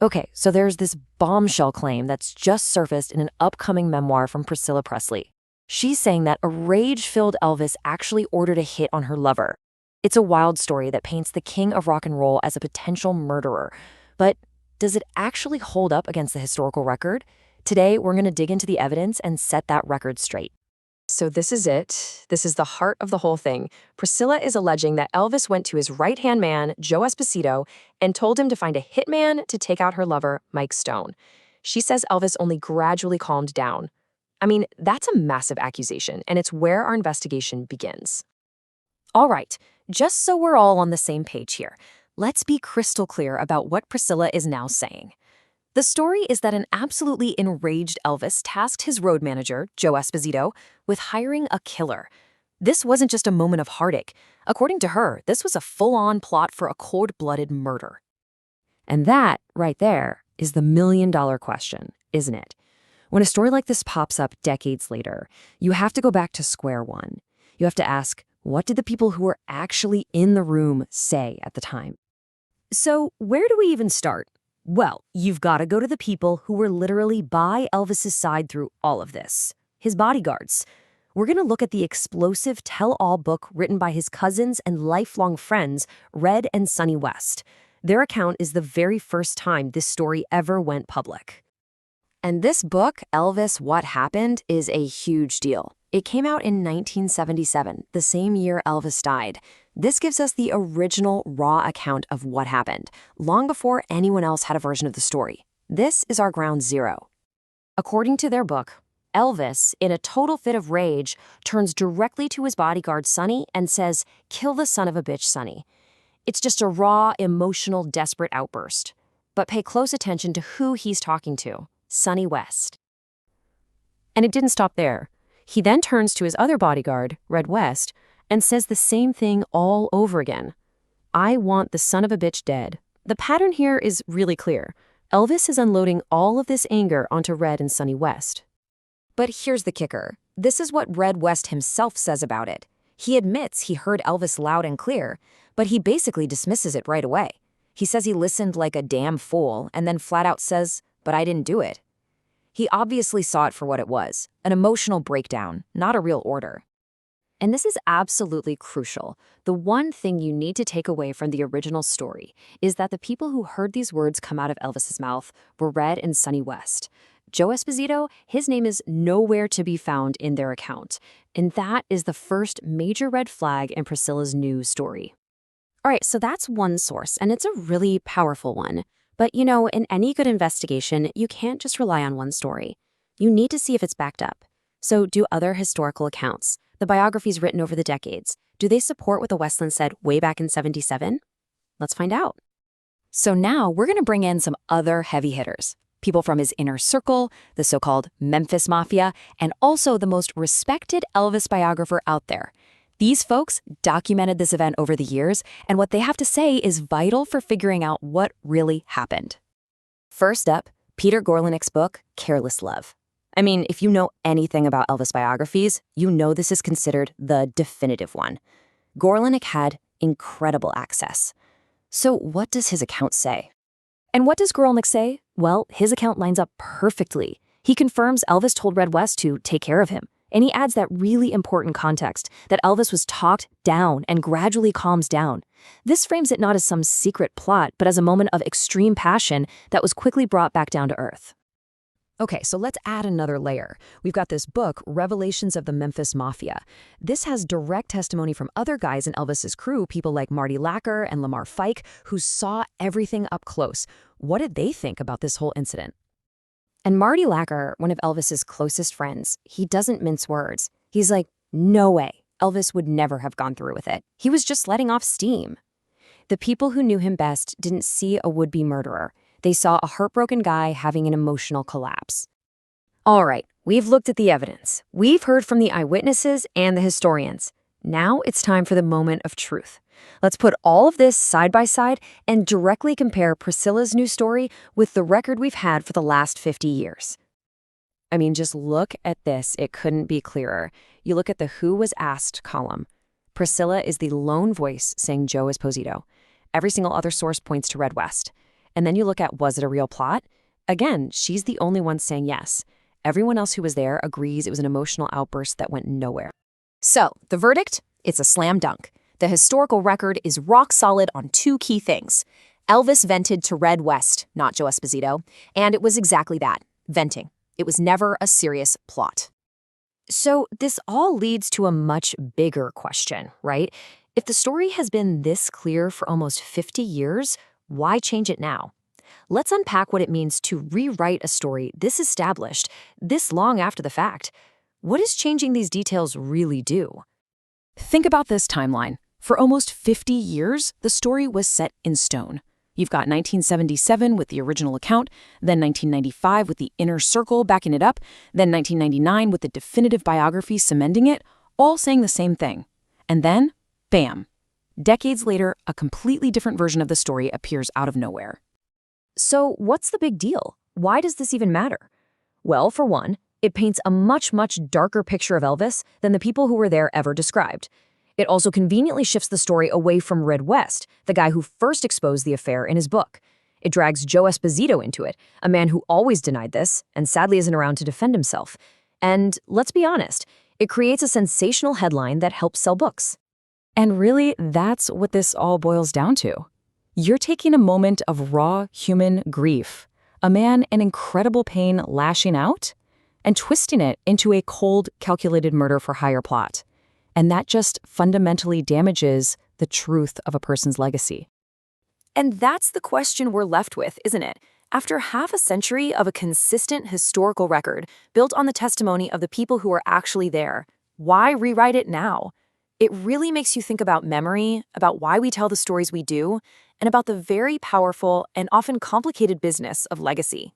Okay, so there's this bombshell claim that's just surfaced in an upcoming memoir from Priscilla Presley. She's saying that a rage-filled Elvis actually ordered a hit on her lover. It's a wild story that paints the king of rock and roll as a potential murderer. But does it actually hold up against the historical record? Today, we're going to dig into the evidence and set that record straight. So this is it. This is the heart of the whole thing. Priscilla is alleging that Elvis went to his right-hand man, Joe Esposito, and told him to find a hitman to take out her lover, Mike Stone. She says Elvis only gradually calmed down. I mean, that's a massive accusation, and it's where our investigation begins. All right, just so we're all on the same page here, let's be crystal clear about what Priscilla is now saying. The story is that an absolutely enraged Elvis tasked his road manager, Joe Esposito, with hiring a killer. This wasn't just a moment of heartache. According to her, this was a full-on plot for a cold-blooded murder. And that, right there, is the million-dollar question, isn't it? When a story like this pops up decades later, you have to go back to square one. You have to ask, what did the people who were actually in the room say at the time? So where do we even start? Well, you've got to go to the people who were literally by Elvis's side through all of this, his bodyguards. We're going to look at the explosive tell-all book written by his cousins and lifelong friends, Red and Sonny West. Their account is the very first time this story ever went public. And this book, Elvis, What Happened, is a huge deal. It came out in 1977, the same year Elvis died. This gives us the original raw account of what happened, long before anyone else had a version of the story. This is our ground zero. According to their book, Elvis, in a total fit of rage, turns directly to his bodyguard Sonny and says, "Kill the son of a bitch, Sonny." It's just a raw, emotional, desperate outburst. But pay close attention to who he's talking to, Sonny West. And it didn't stop there. He then turns to his other bodyguard, Red West, and says the same thing all over again. "I want the son of a bitch dead." The pattern here is really clear. Elvis is unloading all of this anger onto Red and Sonny West. But here's the kicker. This is what Red West himself says about it. He admits he heard Elvis loud and clear, but he basically dismisses it right away. He says he listened like a damn fool and then flat out says, "But I didn't do it." He obviously saw it for what it was, an emotional breakdown, not a real order. And this is absolutely crucial. The one thing you need to take away from the original story is that the people who heard these words come out of Elvis's mouth were Red and Sonny West. Joe Esposito, his name is nowhere to be found in their account. And that is the first major red flag in Priscilla's new story. All right, so that's one source, and it's a really powerful one. But you know, in any good investigation, you can't just rely on one story. You need to see if it's backed up. So do other historical accounts, the biographies written over the decades, do they support what the Westland said way back in '77? Let's find out. So now we're going to bring in some other heavy hitters. People from his inner circle, the so-called Memphis Mafia, and also the most respected Elvis biographer out there. These folks documented this event over the years, and what they have to say is vital for figuring out what really happened. First up, Peter Gorelick's book, Careless Love. I mean, if you know anything about Elvis biographies, you know this is considered the definitive one. Gorelick had incredible access. So what does his account say? And what does Gorelick say? Well, his account lines up perfectly. He confirms Elvis told Red West to take care of him. And he adds that really important context, that Elvis was talked down and gradually calms down. This frames it not as some secret plot, but as a moment of extreme passion that was quickly brought back down to earth. Okay, so let's add another layer. We've got this book, Revelations of the Memphis Mafia. This has direct testimony from other guys in Elvis's crew, people like Marty Lacker and Lamar Fike, who saw everything up close. What did they think about this whole incident? And Marty Lacker, one of Elvis's closest friends, he doesn't mince words. He's like, no way, Elvis would never have gone through with it. He was just letting off steam. The people who knew him best didn't see a would-be murderer. They saw a heartbroken guy having an emotional collapse. All right, we've looked at the evidence. We've heard from the eyewitnesses and the historians. Now it's time for the moment of truth. Let's put all of this side by side and directly compare Priscilla's new story with the record we've had for the last 50 years. I mean, just look at this. It couldn't be clearer. You look at the Who Was Asked column. Priscilla is the lone voice saying Joe Esposito. Every single other source points to Red West. And then you look at, was it a real plot? Again, she's the only one saying yes. Everyone else who was there agrees it was an emotional outburst that went nowhere. So, the verdict? It's a slam dunk. The historical record is rock solid on two key things. Elvis vented to Red West, not Joe Esposito, and it was exactly that, venting. It was never a serious plot. So, this all leads to a much bigger question, right? If the story has been this clear for almost 50 years, why change it now? Let's unpack what it means to rewrite a story this established, this long after the fact. What does changing these details really do? Think about this timeline. For almost 50 years, the story was set in stone. You've got 1977 with the original account, then 1995 with the inner circle backing it up, then 1999 with the definitive biography cementing it, all saying the same thing. And then, bam! Decades later, a completely different version of the story appears out of nowhere. So, what's the big deal? Why does this even matter? Well, for one, it paints a much, much darker picture of Elvis than the people who were there ever described. It also conveniently shifts the story away from Red West, the guy who first exposed the affair in his book. It drags Joe Esposito into it, a man who always denied this and sadly isn't around to defend himself. And let's be honest, it creates a sensational headline that helps sell books. And really, that's what this all boils down to. You're taking a moment of raw human grief, a man in incredible pain lashing out, and twisting it into a cold, calculated murder-for-hire plot. And that just fundamentally damages the truth of a person's legacy. And that's the question we're left with, isn't it? After half a century of a consistent historical record built on the testimony of the people who were actually there, why rewrite it now? It really makes you think about memory, about why we tell the stories we do, and about the very powerful and often complicated business of legacy.